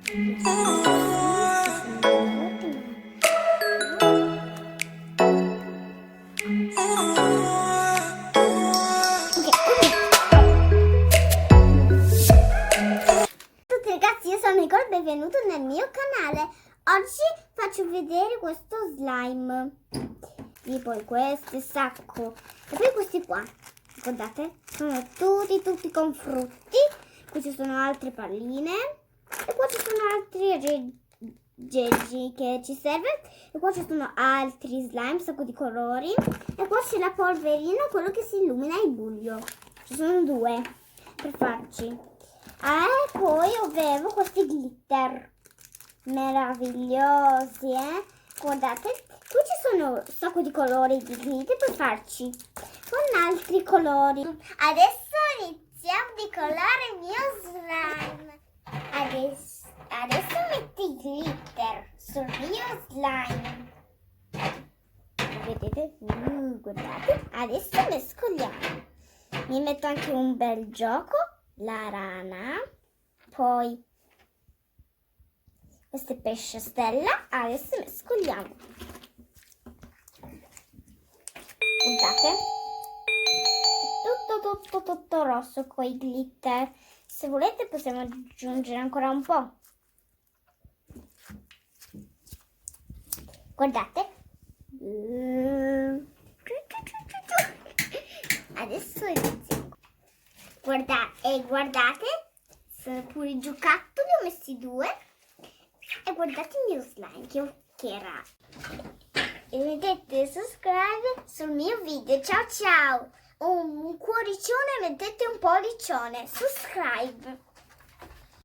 Ragazzi, io sono Nicole, benvenuto nel mio canale. Oggi faccio vedere questo slime. E poi questo sacco. E poi questi qua. Guardate, sono tutti con frutti. Qui ci sono altre palline. E qua ci sono altri geggi che ci serve. E qua ci sono altri slime, un sacco di colori. E qua c'è la polverina, quello che si illumina il buio. Ci sono due per farci. Poi avevo questi glitter meravigliosi, guardate, qui ci sono un sacco di colori di glitter per farci con altri colori. Adesso iniziamo a decorare il mio slime. Adesso metto i glitter sul mio slime. Vedete? Guardate, adesso mescoliamo. Mi metto anche un bel gioco. La rana, poi queste pesce stella. Adesso mescoliamo. Guardate, tutto rosso con i glitter. Se volete possiamo aggiungere ancora un po'. Guardate. Adesso iniziamo. Guardate, sono pure i giocattoli, ho messi due. E guardate il mio slime che era. E mettete subscribe sul mio video. Ciao ciao. Un cuoricione, mettete un pollicione. Subscribe.